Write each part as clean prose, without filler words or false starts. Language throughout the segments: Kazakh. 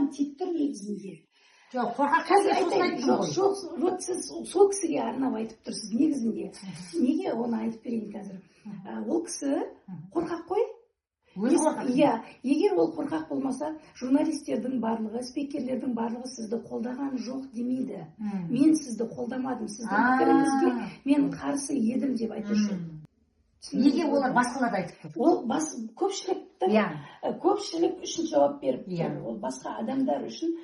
маған тиіп тұр негізінде. Жоқ, қорқақ қазір айтайын, жоқ, вот сіз сол кісіге арнап айтып тұрсыз негізінде. Неге оны айтып берейін қазір? Ол кісі қорқақ қой. Өзі қорқақ. Иә, егер ол қорқақ болмаса, журналистердің барлығы, спикерлердің барлығы сізді қолдаған жоқ демейді. Мен сізді қолдамадым, сіздің пікіріңізге мен қарсы едім деп айтушы. Неге олар басқаларды айтып тұр? Ол көпшілік үшін жауап беріп тұр. Ол басқа адамдар үшін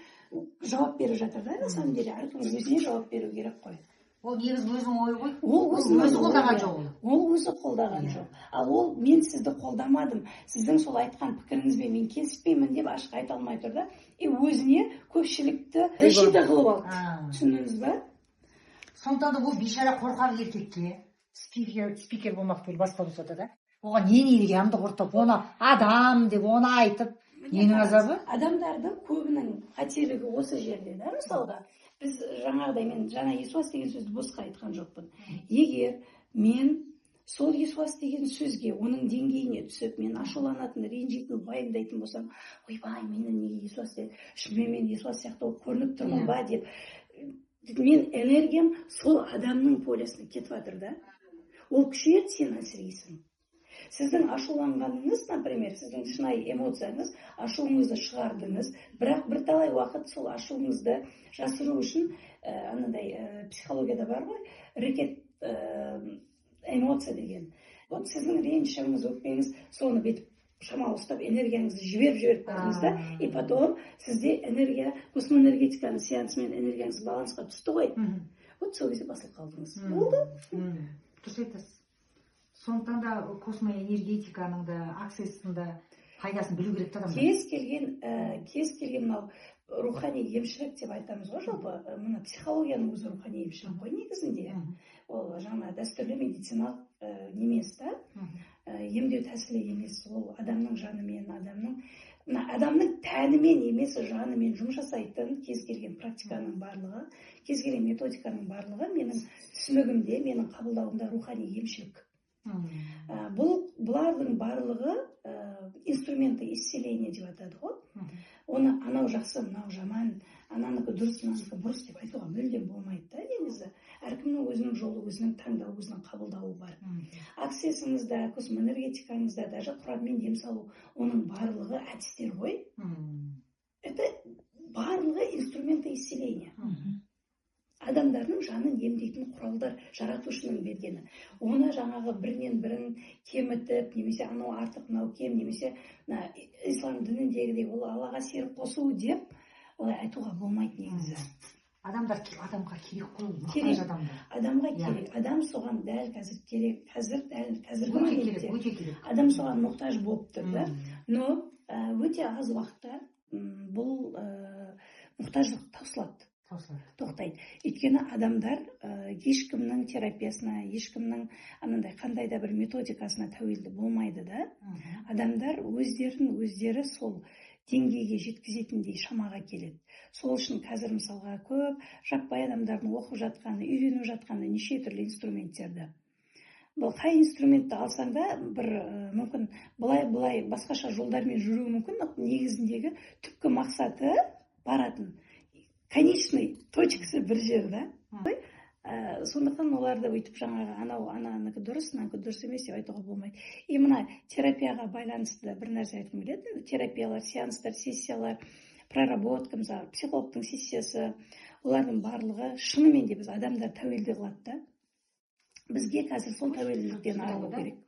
жауап беріп жатыр да, на самом деле, әркім өзіне жауап беру керек қой. Ол негізі өзінің ойы ғой. Ол өзі қолдаған жоқ. Ол өзі қолдаған жоқ. Ал ол мен сізді қолдамадым, сіздің сол айтқан пікіріңізбен мен келіспеймін деп ашық айта алмай тұр да. И өзіне көпшілікті защита қылып алды. Түсіндіңіз ба? Сондықтан да бұл бейшара қорқақ еркекке спикер болмақ түгіл басқа болса да, оған енелгенді құртып, оны адам деп оны айтып, ненің азабы? Адамдардың көбінің қателігі осы жерде да, мысалға. Біз жаңағыдай, мен жаңа есуас деген сөзді босқа айтқан жоқпын. Егер мен сол есуас деген сөзге, оның деңгейіне түсіп, мен ашуланатын, ренжитін, уайымдайтын болсам, ойбай, мені неге есуас деді, ішімнен мен есуас сияқты көрініп тұрмын ба деп, мен энергиям сол адамның полесіне кетіп жатыр да. Ол күшейеді, сен әлсірейсің. Сіздің ашуланғаныңыз, например, сіздің шынайы эмоцияңыз, ашуыңызды шығардыңыз, бірақ бірталай уақыт сол ашуыңызды жасыру үшін, психологияда бар ғой, рэкет эмоция деген. Вот сіздің ренішіңіз, өкпеңіз, соны бетіп шамалы ұстап, энергияңызды жіберіп бардыңыз да, и потом сізде энергия, космоэнергетиканың сеансымен энергияңыз балансқа түсті ғой. Вот сол кезде басылып қалдыңыз. Болды? Дұрыс айтасыз. Сондықтан да космоэнергетиканың да акциясының да пайдасын білу керек адамдар. Кез келген мынау рухани емшілік деп айтамыз ғой, жалпы мына психологияның өзі рухани емшілік қой негізінде. Ол жаңа дәстүрлі медициналық емес та, емдеу тәсілі емес, ол адамның жанымен, адамның тәнімен емес, жанымен жұмыс жасайтын кез келген практиканың барлығы, кез келген методиканың барлығы менің түсінігімде, менің қабылдауымда рухани емшілік. Бұлардың барлығы инструменты исцеления деп атады ғой. Оны анау жақсы, мынау жаман, ананікі дұрыс, мынанікі бұрыс деп айтуға мүлдем болмайды да, негізі. Әркімнің өзінің жолы, өзінің таңдауы, өзінің қабылдауы бар. Акциясыңызда, космоэнергетикаңызда, даже құранмен дем салу, оның барлығы әдістер ғой. Это барлығы инструменты исцеления. Адамдардың жанын емдейтін құралдар жаратушының бергені. Оны жаңағы бірінен бірін кемітіп, немесе анау артық, мынау кем, немесе ислам дініндегідей ол Аллаға серік қосу деп, олай айтуға болмайды негізі. Адамға керек қой, мұқтаж адамдар. Адамға керек. Адам соған дәл қазір керек. Қазіргі моментте адам соған мұқтаж болып тұр да. Но өте аз уақытта бұл мұқтаждық таусылады. Тоқтайды. Өйткені адамдар ешкімнің терапиясына, ешкімнің қандай да бір методикасына тәуелді болмайды да. Адамдар өздері сол деңгейге жеткізетіндей шамаға келеді. Сол үшін қазір мысалға көп жаппай адамдардың оқып жатқаны, үйреніп жатқаны неше түрлі инструменттерді. Бұл қай инструментті алсаң да, бір мүмкін былай басқаша жолдармен жүруі мүмкін, негізіндегі түпкі мақсаты баратын. Конечный точкасы бір жер да. Сондықтан оларды өйтіп жаңағы ананікі дұрыс, мынанікі дұрыс емес деп айтуға болмайды. И мына терапияға байланысты бір нәрсе айтқым келеді. Терапиялар, сеанстар, сессиялар, проработка, мысалы, психологтың сессиясы, олардың барлығы шынымен де біз адамдар тәуелді қылады да. Бізге қазір сол тәуелділіктен арылу керек.